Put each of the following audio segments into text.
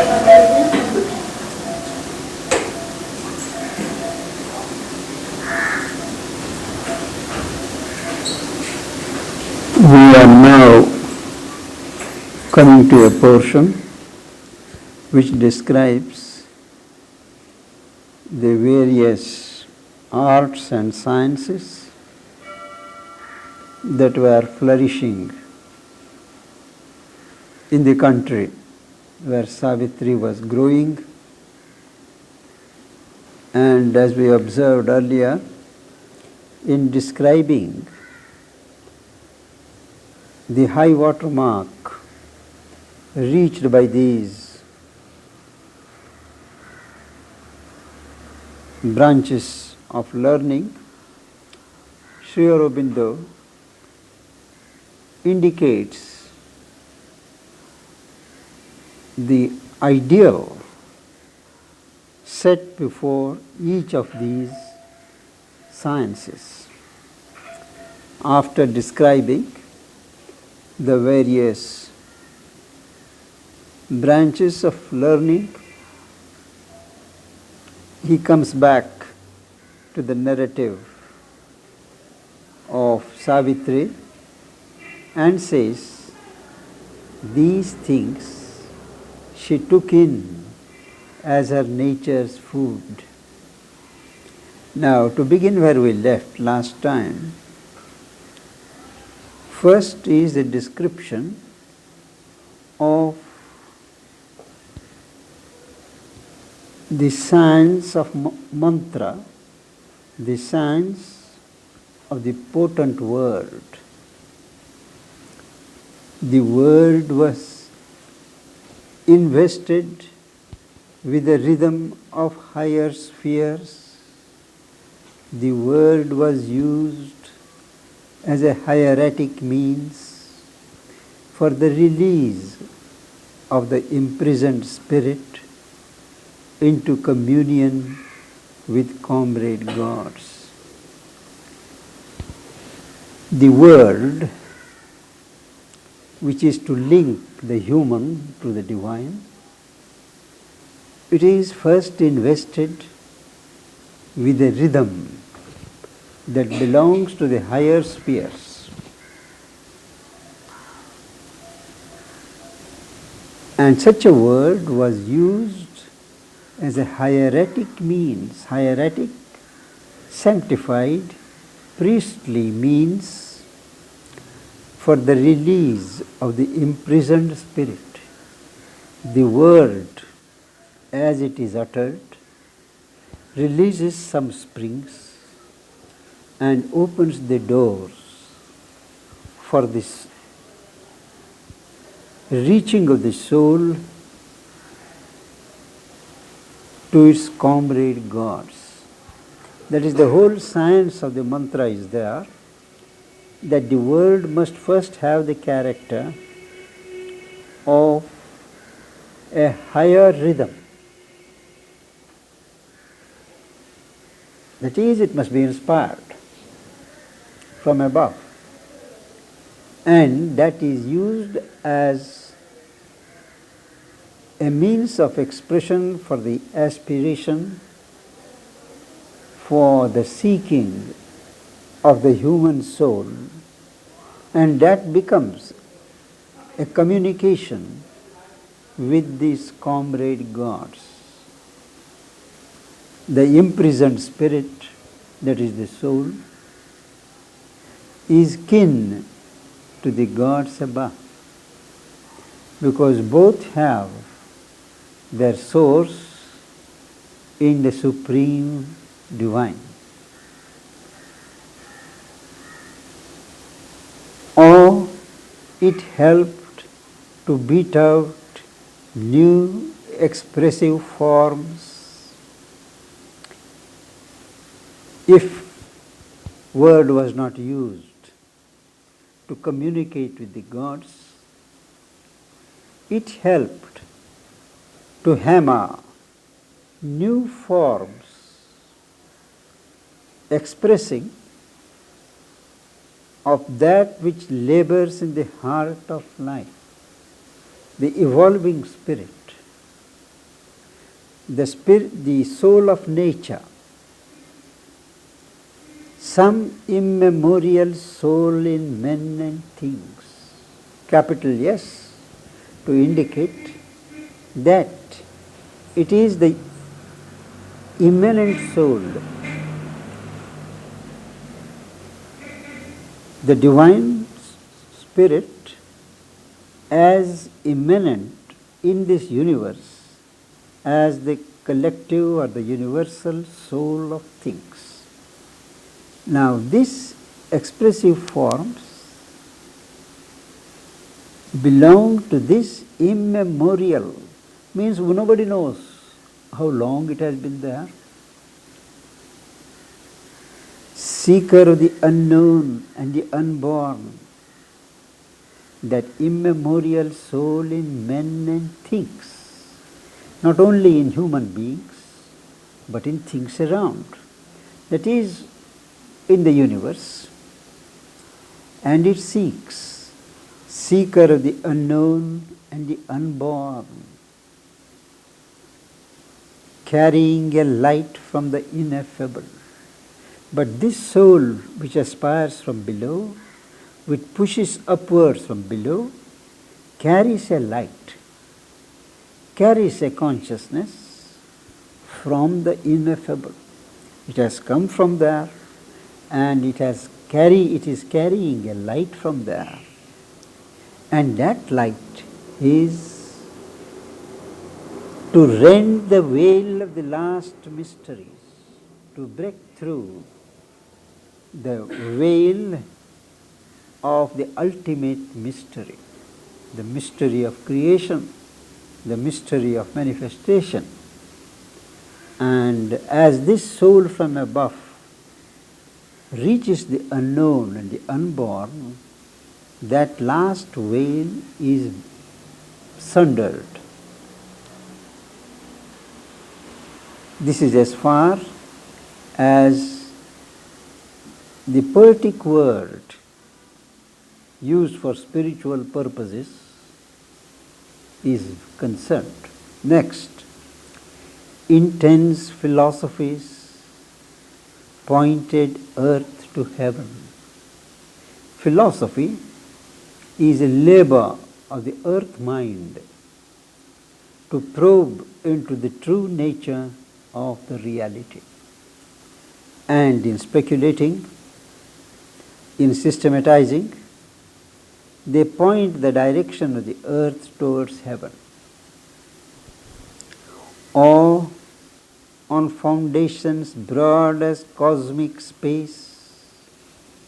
We are now coming to a portion which describes the various arts and sciences that were flourishing in the country where Savitri was growing. And as we observed earlier, in describing the high water mark reached by these branches of learning, Sri Aurobindo indicates the ideal set before each of these sciences. After describing the various branches of learning, he comes back to the narrative of Savitri and says, these things she took in as her nature's food. Now, to begin where we left last time, first is a description of the science of mantra, the science of the potent word. The word was invested with the rhythm of higher spheres. The word was used as a hieratic means for the release of the imprisoned spirit into communion with comrade gods. The word, which is to link the human to the divine, it is first invested with a rhythm that belongs to the higher spheres. And such a word was used as a hieratic means, hieratic, sanctified, priestly means for the release of the imprisoned spirit. The word, as it is uttered, releases some springs and opens the doors for this reaching of the soul to its comrade gods. That is, the whole science of the mantra is there, that the word must first have the character of a higher rhythm. That is, it must be inspired from above, and that is used as a means of expression for the aspiration, for the seeking of the human soul, and that becomes a communication with these comrade gods. The imprisoned spirit, that is the soul, is kin to the gods above, because both have their source in the supreme divine. Or it helped to beat out new expressive forms. If word was not used to communicate with the gods, it helped to hammer new forms expressing of that which labors in the heart of life, the evolving spirit. the spirit, the soul of nature, some immemorial soul in men and things, capital S, to indicate that it is the immanent soul, the divine spirit as immanent in this universe as the collective or the universal soul of things. Now these expressive forms belong to this immemorial, means nobody knows how long it has been there. Seeker of the unknown and the unborn, that immemorial soul in men and things, not only in human beings, but in things around, that is in the universe, and it seeks, seeker of the unknown and the unborn, carrying a light from the ineffable. But this soul which aspires from below, which pushes upwards from below, carries a light, carries a consciousness from the ineffable. It has come from there, and it is carrying a light from there. And that light is to rend the veil of the last mysteries, to break through the veil of the ultimate mystery, the mystery of creation, the mystery of manifestation. And as this soul from above reaches the unknown and the unborn, that last veil is sundered. This is as far as the poetic word used for spiritual purposes is concerned. Next, intense philosophies pointed earth to heaven. Philosophy is a labor of the earth mind to probe into the true nature of the reality. And in speculating, in systematizing, they point the direction of the earth towards heaven, or on foundations broad as cosmic space.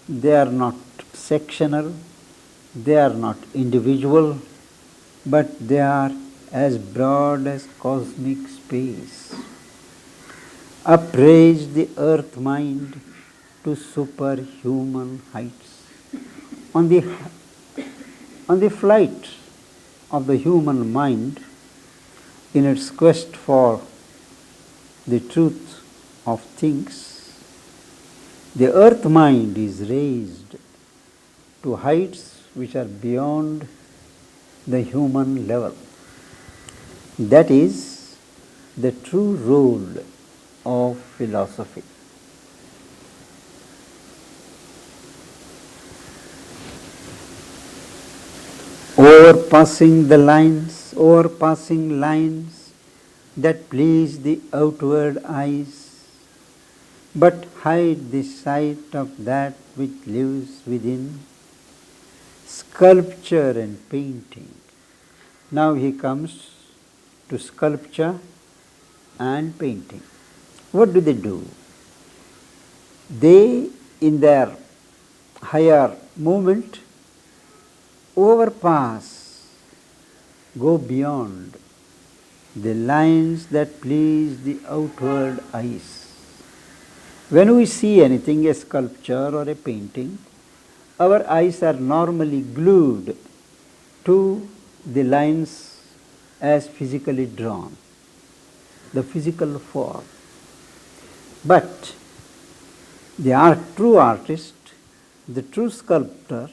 They are not sectional, they are not individual, but they are as broad as cosmic space. Upraise the earth mind to superhuman heights. On the flight of the human mind, in its quest for the truth of things, the earth mind is raised to heights which are beyond the human level. That is the true role of philosophy. Overpassing lines that please the outward eyes, but hide the sight of that which lives within. Sculpture and painting. Now he comes to sculpture and painting. What do? They, in their higher movement, overpass, go beyond the lines that please the outward eyes. When we see anything, a sculpture or a painting, our eyes are normally glued to the lines as physically drawn, the physical form. But the true artist, the true sculptor,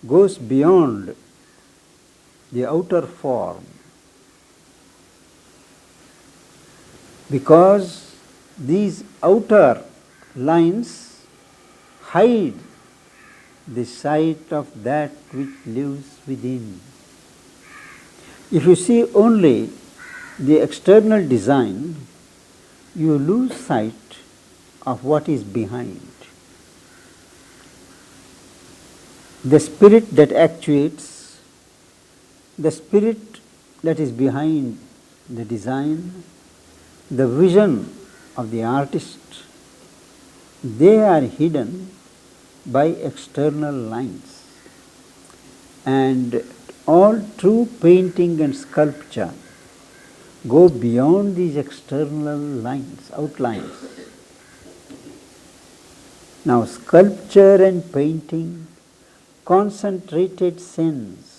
goes beyond the outer form because these outer lines hide the sight of that which lives within. If you see only the external design, you lose sight of what is behind. The spirit that actuates, the spirit that is behind the design, the vision of the artist, they are hidden by external lines. And all true painting and sculpture go beyond these external lines, outlines. Now, sculpture and painting, concentrated sense,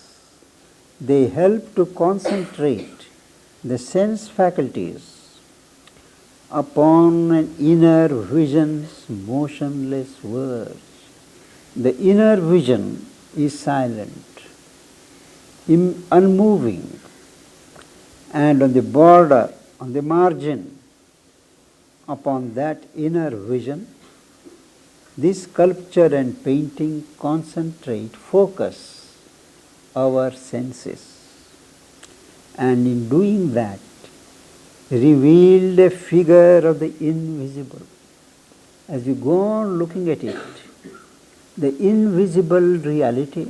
they help to concentrate the sense faculties upon an inner vision's motionless words. The inner vision is silent, unmoving, and on the border, on the margin, upon that inner vision, this sculpture and painting concentrate, focus our senses. And in doing that, reveal a figure of the invisible. As you go on looking at it, the invisible reality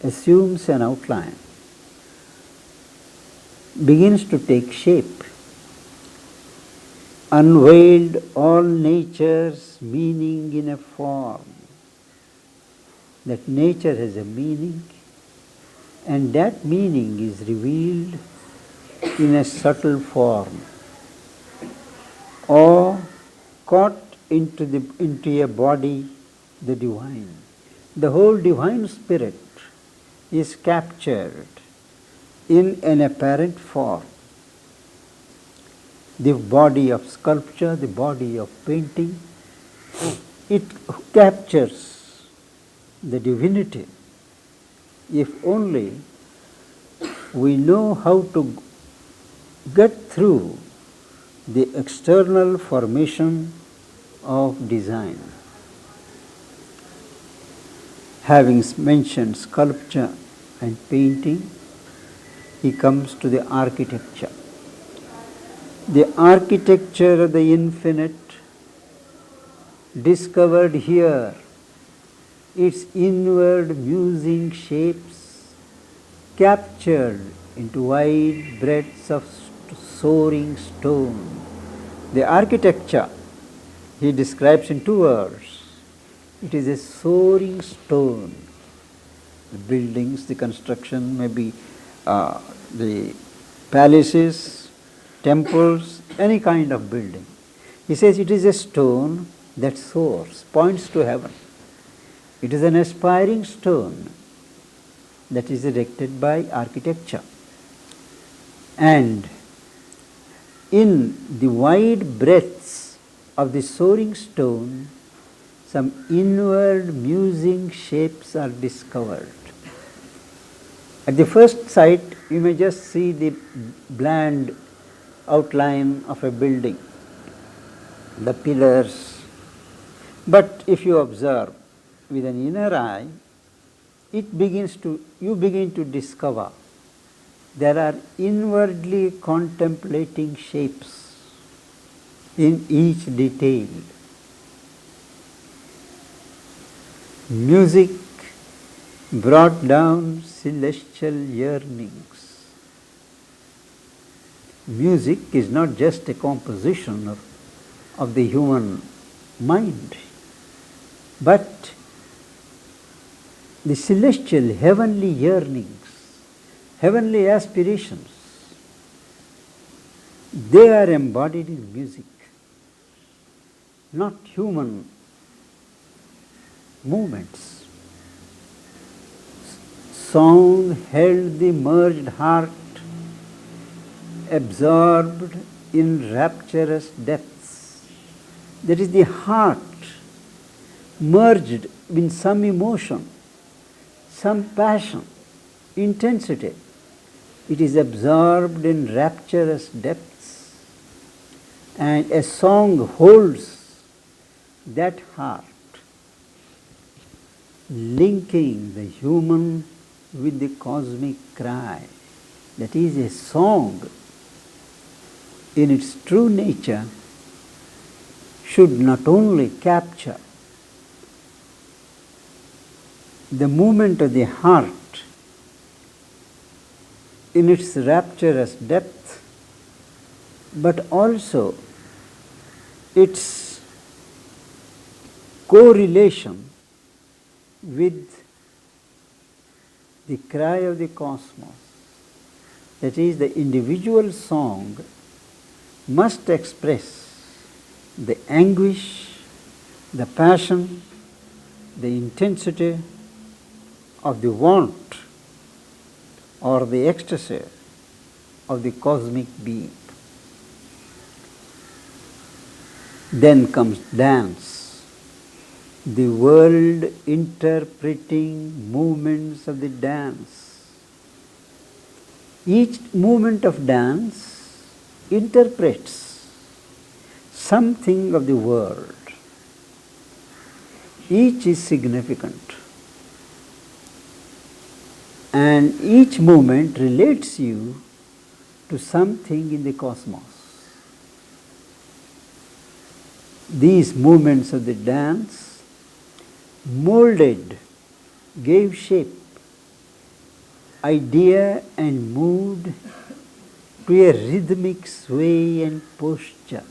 assumes an outline, begins to take shape, unveiled all nature's meaning in a form. That nature has a meaning, and that meaning is revealed in a subtle form, or caught into a body, the divine. The whole divine spirit is captured in an apparent form. The body of sculpture, the body of painting, it captures the divinity. If only we know how to get through the external formation of design. Having mentioned sculpture and painting, he comes to the architecture. The architecture of the infinite, discovered here, its inward musing shapes, captured into wide breadths of soaring stone. The architecture he describes in 2 words. It is a soaring stone. The buildings, the construction, maybe the palaces, temples, any kind of building. He says it is a stone that soars, points to heaven. It is an aspiring stone that is erected by architecture. And in the wide breadths of the soaring stone, some inward musing shapes are discovered. At the first sight, you may just see the bland outline of a building, the pillars. But if you observe with an inner eye, you begin to discover there are inwardly contemplating shapes in each detail. Music brought down celestial yearnings. Music is not just a composition of the human mind, but the celestial, heavenly yearnings, heavenly aspirations, they are embodied in music, not human movements. Song held the merged heart, absorbed in rapturous depths. That is the heart merged in some emotion, some passion, intensity, It is absorbed in rapturous depths, and a song holds that heart, linking the human with the cosmic cry. That is, a song in its true nature should not only capture the movement of the heart in its rapturous depth, but also its correlation with the cry of the cosmos. That is, the individual song must express the anguish, the passion, the intensity of the want or the ecstasy of the cosmic being. Then comes dance, the world interpreting movements of the dance. Each movement of dance interprets something of the world. Each is significant, and each movement relates you to something in the cosmos. These movements of the dance molded, gave shape, idea and mood to a rhythmic sway and posture.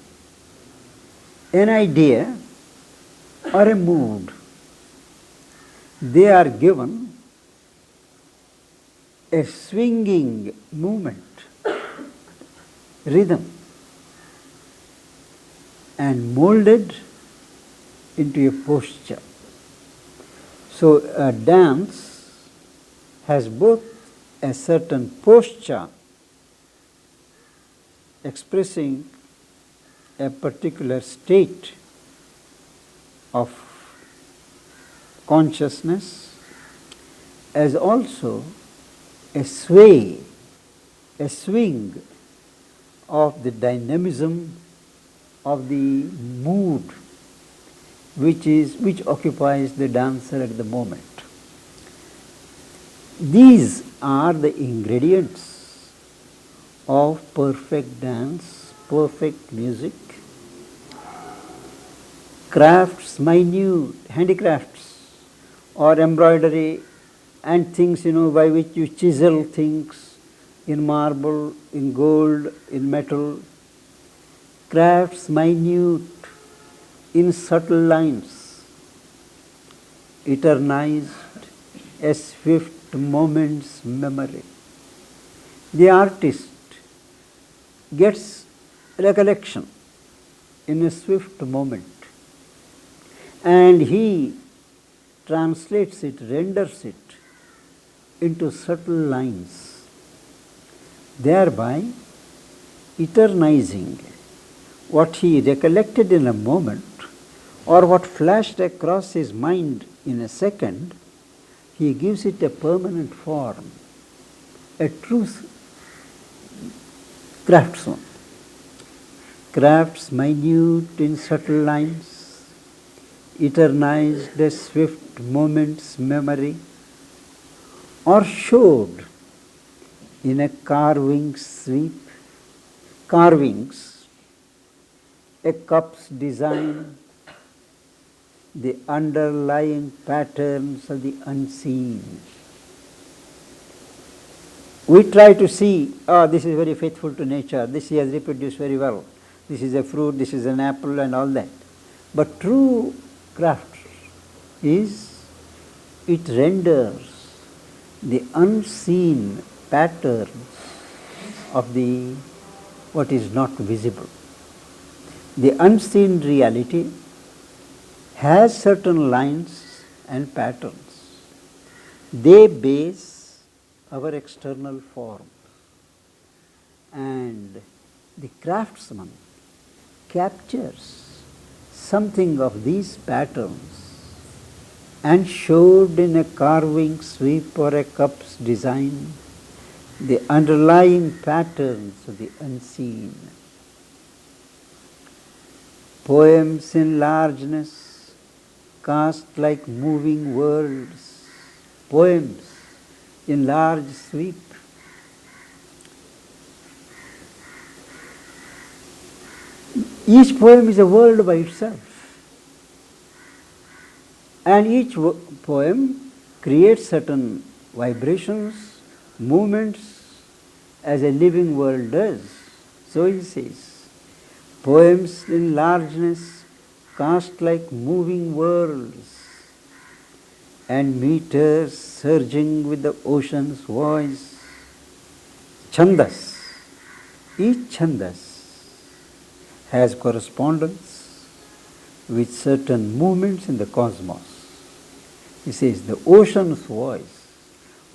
An idea or a mood, they are given a swinging movement, rhythm, and molded into a posture. So a dance has both a certain posture expressing a particular state of consciousness, as also a sway, a swing of the dynamism of the mood which occupies the dancer at the moment. These are the ingredients of perfect dance, perfect music. Crafts, minute handicrafts or embroidery and things, by which you chisel things in marble, in gold, in metal. Crafts minute in subtle lines, eternized a swift moment's memory. The artist gets recollection in a swift moment, and he translates it, renders it into subtle lines, thereby eternizing what he recollected in a moment or what flashed across his mind in a second. He gives it a permanent form, a true craftsman. Crafts minute in subtle lines, eternized a swift moment's memory, or showed in a carving sweep, carvings, a cup's design, the underlying patterns of the unseen. We try to see, this is very faithful to nature, this he has reproduced very well, this is a fruit, this is an apple and all that. But true craft is, it renders the unseen patterns of the what is not visible. The unseen reality has certain lines and patterns. They base our external form, and the craftsman captures something of these patterns and showed in a carving sweep or a cup's design, the underlying patterns of the unseen. Poems in largeness cast like moving worlds, poems in large sweep. Each poem is a world by itself, and each poem creates certain vibrations, movements, as a living world does. So he says, poems in largeness cast like moving worlds, and meters surging with the ocean's voice. Chandas, each chandas has correspondence with certain movements in the cosmos. He says the ocean's voice.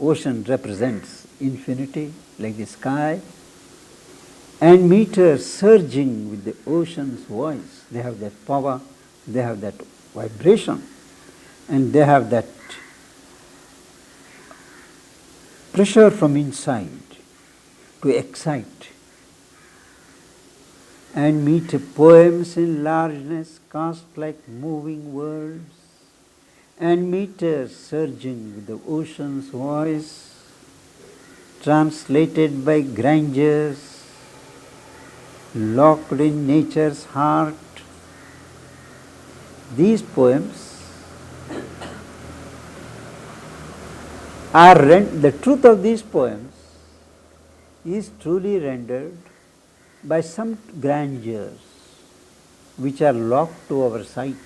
Ocean represents infinity, like the sky, and meters surging with the ocean's voice. They have that power, they have that vibration, and they have that pressure from inside to excite. And meter poems in largeness cast like moving worlds, and meters surging with the ocean's voice, translated by grandeurs, locked in nature's heart. These poems are the truth of these poems is truly rendered by some grandeurs which are locked to our sight,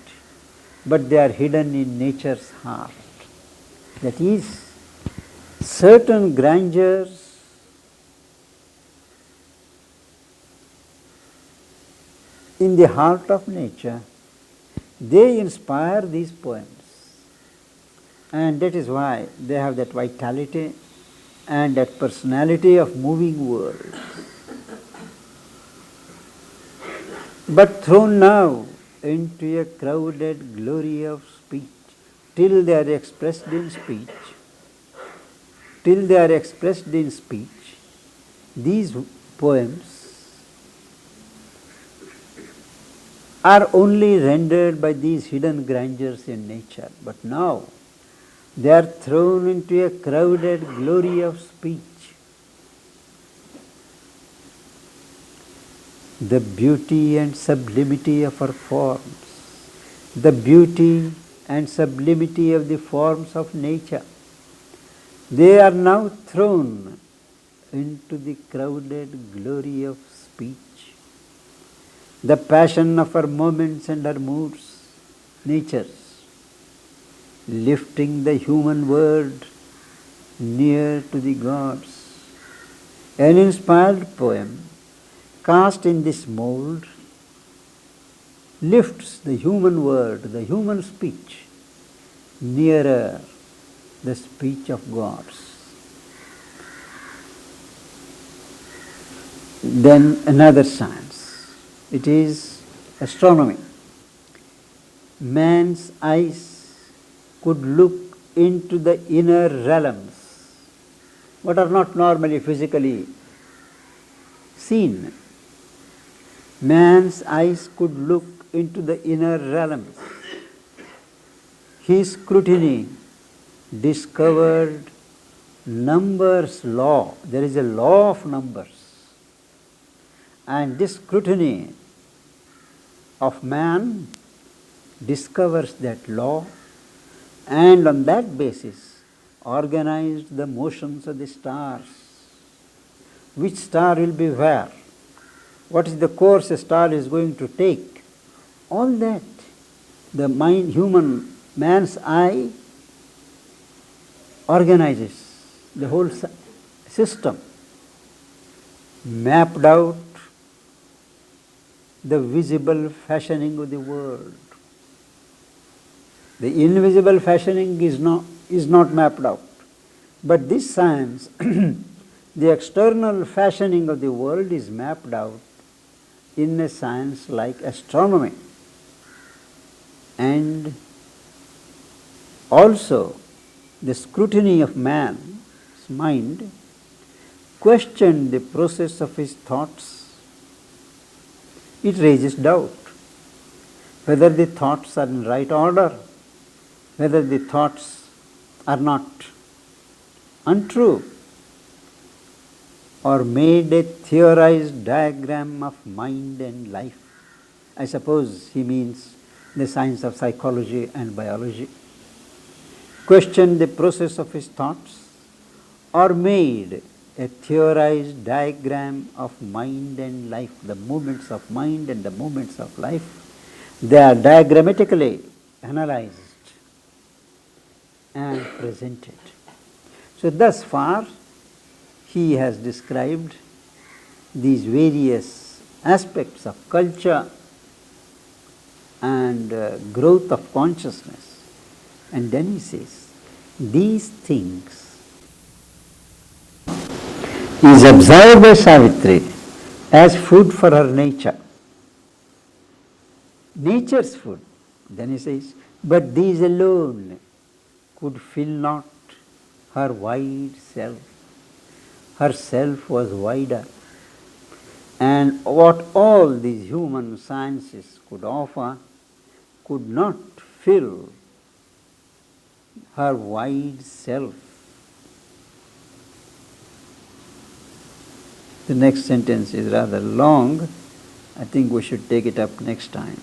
but they are hidden in nature's heart. That is, certain grandeurs in the heart of nature, they inspire these poems. And that is why they have that vitality and that personality of moving worlds. But thrown now into a crowded glory of speech, till they are expressed in speech, these poems are only rendered by these hidden grandeurs in nature. But now they are thrown into a crowded glory of speech. The beauty and sublimity of our forms, the beauty and sublimity of the forms of nature, they are now thrown into the crowded glory of speech. The passion of our moments and our moods, natures, lifting the human word near to the gods. An inspired poem cast in this mold lifts the human word, the human speech, nearer the speech of gods. Then another science, it is astronomy. Man's eyes could look into the inner realms, what are not normally physically seen. Man's eyes could look into the inner realms. His scrutiny discovered numbers law. There is a law of numbers. And this scrutiny of man discovers that law, and on that basis organized the motions of the stars. Which star will be where? What is the course a star is going to take? All that the man's eye organizes the whole system, mapped out the visible fashioning of the world. The invisible fashioning is not mapped out. But this science, the external fashioning of the world is mapped out in a science like astronomy. And also the scrutiny of man's mind questioned the process of his thoughts, it raises doubt whether the thoughts are in right order, whether the thoughts are not untrue, or made a theorized diagram of mind and life. I suppose he means the science of psychology and biology. Questioned the process of his thoughts, or made a theorized diagram of mind and life, the movements of mind and the movements of life. They are diagrammatically analyzed and presented. So thus far, he has described these various aspects of culture and growth of consciousness. And then he says, these things is observed by Savitri as food for her nature. Nature's food. Then he says, but these alone could fill not her wide self. Her self was wider. And what all these human sciences could offer could not fill her wide self. The next sentence is rather long. I think we should take it up next time.